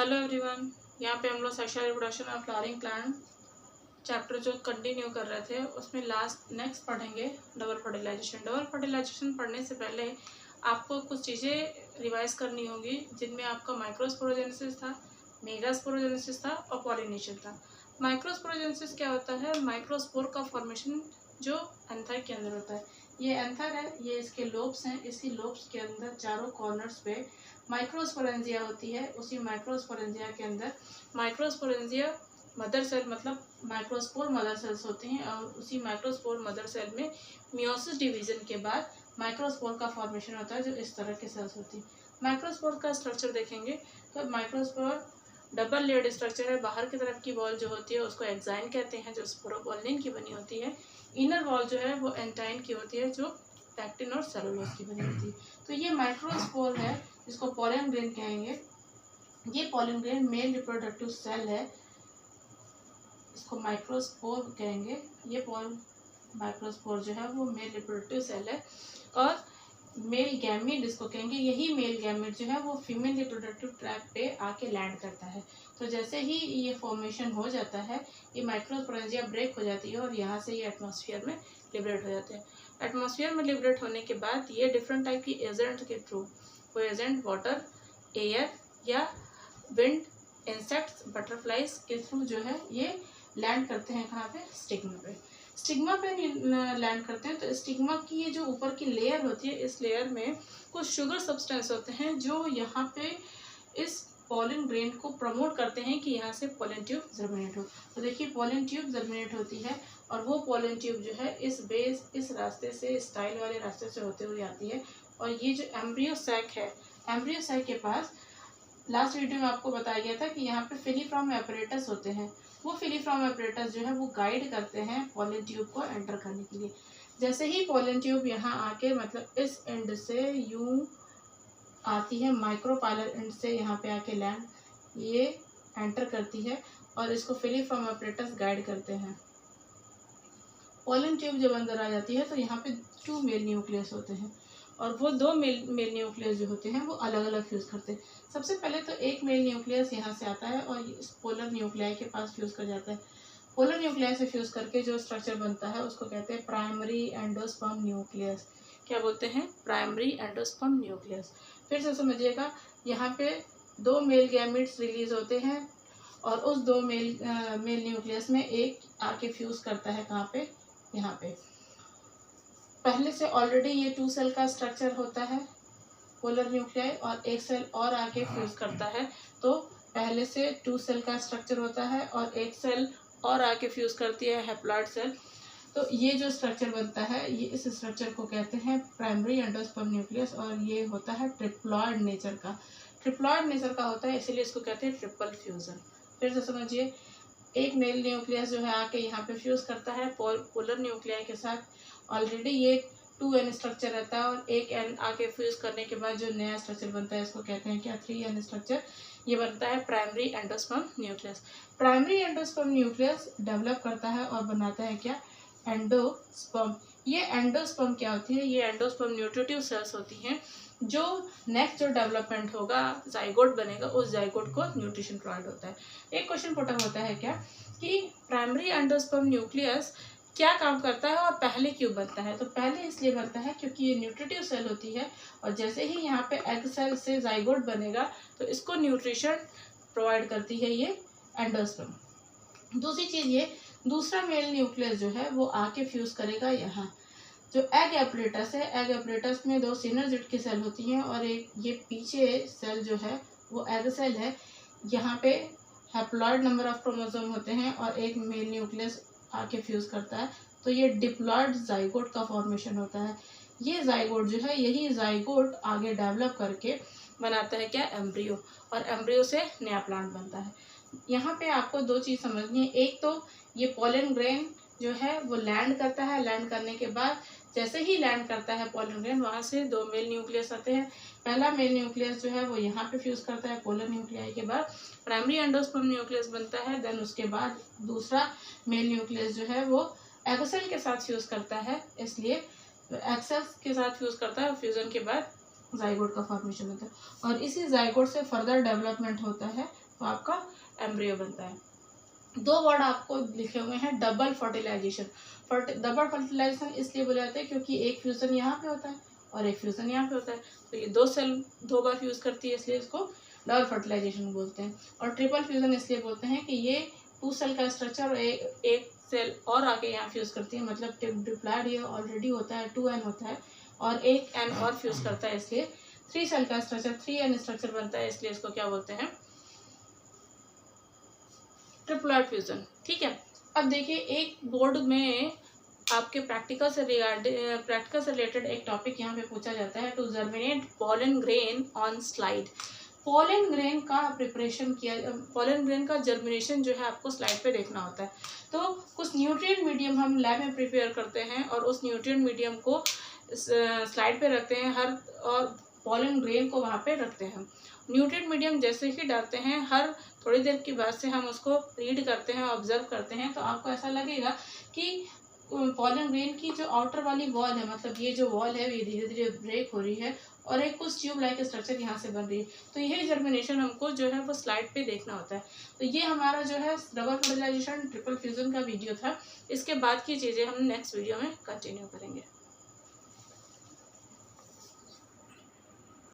Hello everyone. यहाँ पे हम लोग sexual reproduction of flowering plant chapter जो कंटिन्यू कर रहे थे उसमें नेक्स्ट पढ़ेंगे डबल फर्टिलाइजेशन। डबल फर्टिलाइजेशन पढ़ने से पहले आपको कुछ चीज़ें रिवाइज करनी होगी, जिनमें आपका माइक्रोस्पोरोजेनेसिस था, मेगास्पोरोजेनेसिस था और पॉलिनेशन था। माइक्रोस्पोरोजेनेसिस क्या होता है? माइक्रोस्पोर का फॉर्मेशन जो एंथर के अंदर होता है। ये एंथर है, ये इसके लोब्स हैं, इसी लोब्स के अंदर चारों कॉर्नर्स पे माइक्रोस्पोरेंजिया होती है। उसी माइक्रोस्पोरेंजिया के अंदर माइक्रोस्पोरेंजिया मदर सेल मतलब माइक्रोस्पोर मदर सेल्स होती हैं, और उसी माइक्रोस्पोर मदर सेल में मियोसिस डिवीजन के बाद माइक्रोस्पोर का फॉर्मेशन होता है, जो इस तरह के सेल्स होती हैं। माइक्रोस्पोर का स्ट्रक्चर देखेंगे तो माइक्रोस्पोर डबल लेयर्ड स्ट्रक्चर है। बाहर की तरफ की वॉल जो होती है उसको एक्साइन कहते हैं, जो स्पोरोपोलिन की बनी होती है। इनर वॉल जो है वो एंटाइन की होती है, जो पैक्टिन और सेलुलोज की बनी होती है। तो ये माइक्रोस्पोर है, जिसको पोलन ग्रेन कहेंगे। ये pollen grain male reproductive cell है, इसको माइक्रोस्पोर कहेंगे। ये माइक्रोस्पोर जो है वो मेल रिप्रोडक्टिव सेल है। और मेल गैमीट इसको कहेंगे। यही मेल गैमीट जो है वो फीमेल रिप्रोडक्टिव ट्रैक्ट पे आके लैंड करता है। तो जैसे ही ये फॉर्मेशन हो जाता है, ये माइक्रोस्पोरेंजिया ब्रेक हो जाती है और यहाँ से ये एटमॉस्फेयर में लिबरेट हो जाते हैं। एटमॉस्फेयर में लिबरेट होने के बाद ये डिफरेंट टाइप की एजेंट के थ्रू, वो एजेंट वाटर, एयर या विंड, इंसेक्ट्स, बटरफ्लाइज के थ्रू जो है ये लैंड करते हैं। कहाँ पे? स्टिग्मा पे। स्टिग्मा पे लैंड करते हैं। तो स्टिग्मा की ये जो ऊपर की लेयर होती है, इस लेयर में कुछ शुगर सब्सटेंस होते हैं जो यहाँ पे इस पोलन ग्रेन को प्रमोट करते हैं कि यहाँ से पोलन ट्यूब जर्मिनेट हो। तो देखिए पोलन ट्यूब जर्मिनेट होती है, और वो पोलन ट्यूब जो है इस रास्ते से, स्टाइल वाले रास्ते से होते हुए आती है। और ये जो एम्ब्रियो सैक है, एम्ब्रियो सैक के पास लास्ट वीडियो में आपको बताया गया था कि यहाँ पे फिलीफ्रॉम एपरेटस होते हैं। वो फिलीफ्रॉम एपरेटस जो है वो गाइड करते हैं पोलन ट्यूब को एंटर करने के लिए। जैसे ही पोलन ट्यूब यहाँ आके मतलब इस एंड से यूं आती है, माइक्रोपाइलर एंड से यहाँ पे आके लैंड ये एंटर करती है, और इसको फिलीफ्रॉम एपरेटस गाइड करते हैं। पोलन ट्यूब जब अंदर आ जाती है तो यहाँ पे 2 मेल न्यूक्लियस होते हैं, और वो 2 मेल न्यूक्लियस जो होते हैं वो अलग अलग फ्यूज़ करते हैं। सबसे पहले तो एक मेल न्यूक्लियस यहाँ से आता है और इस पोलर न्यूक्लियाई के पास फ्यूज़ कर जाता है। पोलर न्यूक्लियाई से फ्यूज़ करके जो स्ट्रक्चर बनता है उसको कहते हैं प्राइमरी एंडोस्पर्म न्यूक्लियस। क्या बोलते हैं? Primary endosperm nucleus. फिर से समझिएगा, यहाँ पे 2 मेल गैमेट्स रिलीज होते हैं, और उस 2 मेल न्यूक्लियस में एक आके फ्यूज़ करता है। कहाँ पे? यहाँ पे। पहले से ऑलरेडी ये 2 सेल का स्ट्रक्चर होता है पोलर न्यूक्लियाई, और एक सेल और आके फ्यूज करता है। तो पहले से 2 सेल का स्ट्रक्चर होता है और एक सेल और आके फ्यूज करती है, हैप्लॉइड सेल। तो ये जो स्ट्रक्चर बनता है, ये इस स्ट्रक्चर को कहते हैं प्राइमरी एंडोस्पर्म न्यूक्लियस, और ये होता है ट्रिप्लॉइड नेचर का। ट्रिप्लॉइड नेचर का होता है, इसीलिए इसको कहते हैं ट्रिपल फ्यूजन। फिर से समझिए, एक मेल न्यूक्लियस जो है आके यहाँ पे फ्यूज करता है पोलर न्यूक्लियाई के साथ। ऑलरेडी ये 2n स्ट्रक्चर रहता है, और एक n आके फ्यूज करने के बाद जो नया स्ट्रक्चर बनता है इसको कहते हैं क्या? 3n structure. ये बनता है primary endosperm nucleus. Primary endosperm nucleus develop करता है और बनाता है क्या? एंडोस्पर्म। ये एंडोस्पर्म क्या होती है? ये एंडोस्पर्म न्यूट्रिटिव सेल्स होती हैं, जो नेक्स्ट जो डेवलपमेंट होगा, जाइगोट बनेगा, उस जाइगोट को न्यूट्रिशन प्रोवाइड होता है। एक क्वेश्चन पुटअप होता है क्या कि प्राइमरी एंडोस्पर्म न्यूक्लियस क्या काम करता है और पहले क्यों बनता है? तो पहले इसलिए बनता है क्योंकि ये न्यूट्रिटिव सेल होती है, और जैसे ही यहाँ पे एग सेल से जाइगोट बनेगा तो इसको न्यूट्रिशन प्रोवाइड करती है ये एंडोस्पर्म। दूसरी चीज़, ये दूसरा मेल न्यूक्लियस जो है वो आके फ्यूज करेगा यहाँ। जो एग एपरेटस है, एग एपरेटस में 2 सिनर्जिड की सेल होती हैं, और एक ये पीछे सेल जो है वो एग सेल है। यहाँ पे हैप्लॉइड नंबर ऑफ क्रोमोसोम होते हैं, और एक मेल न्यूक्लियस आके फ्यूज करता है। तो ये डिप्लॉइड जाइगोट का फॉर्मेशन होता है। ये जाइगोट जो है, यही जाइगोट आगे डेवलप करके बनाता है क्या? एम्ब्रियो, और एम्ब्रियो से नया प्लांट बनता है। यहाँ पे आपको 2 चीज़ समझनी है। एक तो ये पोलन ग्रेन जो है वो लैंड करता है, लैंड करने के बाद जैसे ही लैंड करता है पोलन ग्रेन, वहाँ से 2 मेल न्यूक्लियस आते हैं। पहला मेल न्यूक्लियस जो है वो यहाँ पे फ्यूज करता है पोलन न्यूक्लियाई के बाद, प्राइमरी एंडोस्पर्म न्यूक्लियस बनता है। देन उसके बाद दूसरा मेल न्यूक्लियस जो है वो एग सेल के साथ फ्यूज करता है, इसलिए एग सेल के साथ फ्यूज करता है। फ्यूजन के बाद जाइगोट का फॉर्मेशन होता है, और इसी जाइगोट से फर्दर डेवलपमेंट होता है वो आपका एम्ब्रियो बनता है। दो वर्ड आपको लिखे हुए हैं डबल फर्टिलाइजेशन। डबल फर्टिलाइजेशन इसलिए बोला जाता है क्योंकि एक फ्यूजन यहाँ पे होता है और एक फ्यूजन यहाँ पे होता है, तो ये दो सेल दो बार फ्यूज करती है, इसलिए इसको डबल फर्टिलाइजेशन बोलते हैं। और ट्रिपल फ्यूजन इसलिए बोलते हैं कि ये 2 सेल का स्ट्रक्चर और एक सेल और आके यहाँ फ्यूज करती है, मतलब डिप्लॉयड ये ऑलरेडी होता है 2n होता है और एक n और फ्यूज करता है, इसलिए 3 सेल का स्ट्रक्चर 3n स्ट्रक्चर बनता है, इसलिए इसको क्या बोलते हैं, ट्रिप्लॉइड फ्यूजन। ठीक है, अब देखिए एक बोर्ड में आपके प्रैक्टिकल से रिलेटेड एक टॉपिक यहाँ पे पूछा जाता है, to germinate pollen grain on slide. Pollen grain का प्रिपरेशन किया, पोलन ग्रेन का जर्मिनेशन जो है आपको स्लाइड पे देखना होता है। तो कुछ न्यूट्रिएंट मीडियम हम लैब में प्रिपेयर करते हैं और उस न्यूट्रिएंट मीडियम को स्लाइड पे रखते हैं और पोलन ग्रेन को वहाँ पे रखते हैं। न्यूट्रिएंट मीडियम जैसे ही डालते हैं, हर थोड़ी देर के बाद से हम उसको रीड करते हैं, ऑब्जर्व करते हैं, तो आपको ऐसा लगेगा कि पोलन ग्रेन की जो आउटर वाली वॉल है, मतलब ये जो वॉल है ये धीरे धीरे ब्रेक हो रही है और एक कुछ ट्यूब लाइक स्ट्रक्चर यहाँ से बन रही है। तो यही जर्मिनेशन हमको जो है वो स्लाइड पे देखना होता है। तो ये हमारा जो है डबल फर्टिलाइजेशन ट्रिपल फ्यूजन का वीडियो था। इसके बाद की चीज़ें हम नेक्स्ट वीडियो में कंटिन्यू करेंगे।